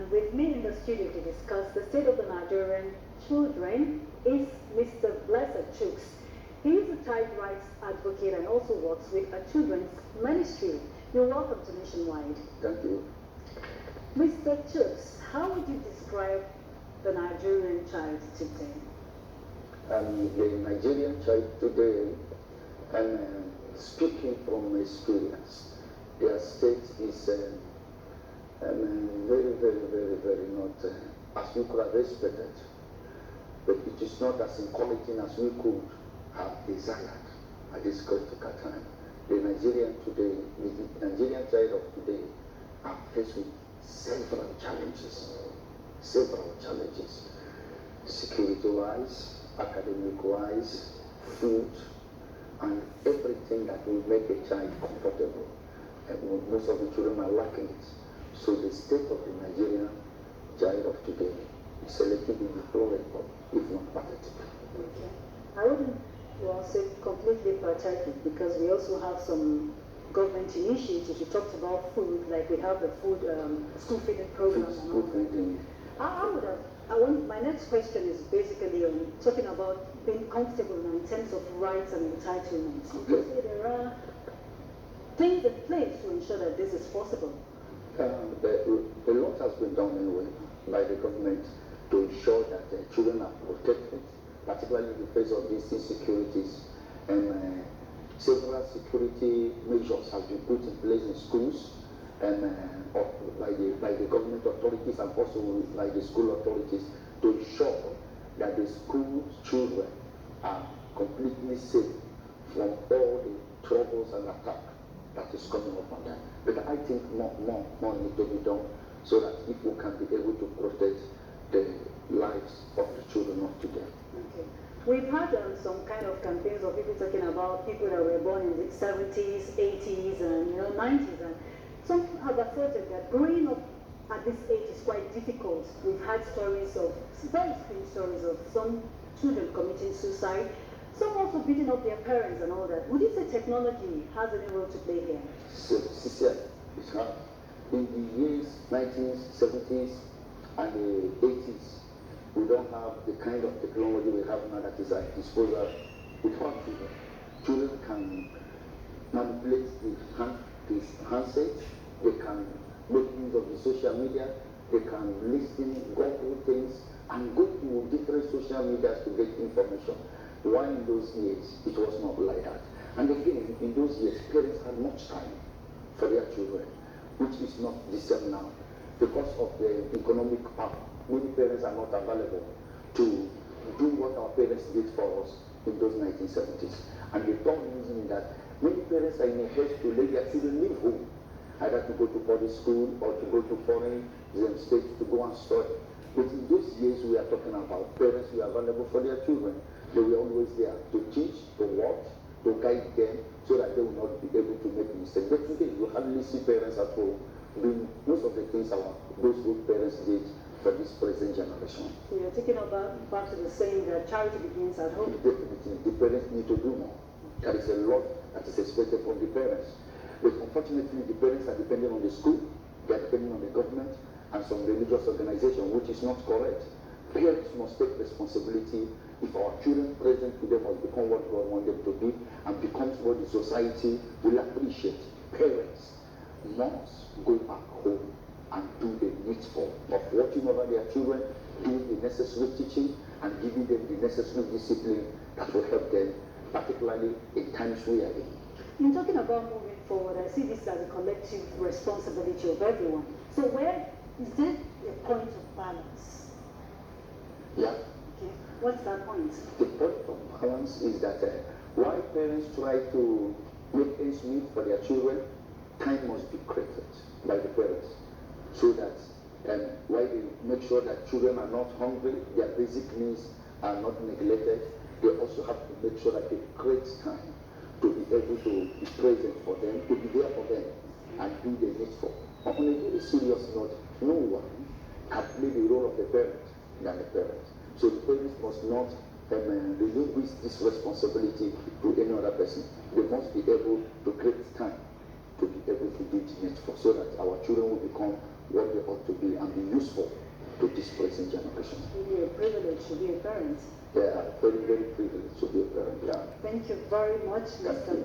And with me in the studio to discuss the state of the Nigerian children is Mr. Blessed Chuks. He is a child rights advocate and also works with a children's ministry. You're welcome to Nationwide. Thank you. Mr. Chuks, how would you describe the Nigerian child today? The Nigerian child today, and speaking from experience, their state is very not as we could have expected, but it is not as encouraging as we could have desired at this critical time. The Nigerian child of today are faced with several challenges, security-wise, academic-wise, food, and everything that will make a child comfortable. And most of the children are lacking it. So the state of the Nigerian child of today is a little bit deplorable, if not pathetic. Okay. I wouldn't say completely pathetic, because we also have some government initiatives. You talked about food, like we have the food school feeding program. School feeding. My next question is basically on talking about being comfortable in terms of rights and entitlements. Okay. You say there are things in place to ensure that this is possible. A lot has been done anyway by the government to ensure that children are protected, particularly in the face of these insecurities. And several security measures have been put in place in schools, and by the government authorities and also by the school authorities, to ensure that the school children are completely safe from all the troubles and attacks that is coming upon them. But I think more needs to be done so that if we can be able to protect the lives of the children of today. Okay. We've had some kind of campaigns of people talking about people that were born in the 70s, 80s, and 90s, and some have asserted that growing up at this age is quite difficult. We've had very strange stories of some children committing suicide, some also beating up their parents and all that. Would you say technology has any role to play here? So, it's hard. In the years 1970s and the 80s, we don't have the kind of technology we have now that is at disposal with our children. Children can manipulate the handset, they can make use of the social media, they can listen, go through things, and go to different social medias to get information. While in those years, it was not like that. And again, in those years, parents had much time for their children, which is not the same now. Because of the economic power, many parents are not available to do what our parents did for us in those 1970s. And the third reason is that many parents are in a haste to let their children leave home, either to go to boarding school or to go to foreign states to go and study. But in those years, we are talking about parents who are available for their children. They were always there to teach, to watch, to guide them, so that they will not be able to make mistakes. But today, you hardly see parents at home doing most of the things those good parents did for this present generation. So you're taking about back to the saying that charity begins at home. Definitely, the parents need to do more. There is a lot that is expected from the parents. But unfortunately, the parents are dependent on the school, they are depending on the government, and some religious organization, which is not correct. Parents must take responsibility. If our children present today must become what God wants them to be and becomes what the society will appreciate, parents must go back home and do the needful of watching over their children, doing the necessary teaching, and giving them the necessary discipline that will help them, particularly in times we are in. In talking about moving forward, I see this as a collective responsibility of everyone. So where is there a point of balance? Yeah. Okay. What's that point? The point of balance is that while parents try to make ends meet for their children, time must be created by the parents, so that while they make sure that children are not hungry, their basic needs are not neglected, they also have to make sure that they create time to be able to be present for them, to be there for them, and do the needful. On a very serious note, no one can play the role of the parent than the parents. So the parents must not relinquish this responsibility to any other person. They must be able to create time to be able to do the needful, so that our children will become what they ought to be and be useful useful to this present generation. It's really a privilege to be a parent. They are very, very privileged to be a parent. Yeah. Thank you very much, Thank Mr. you.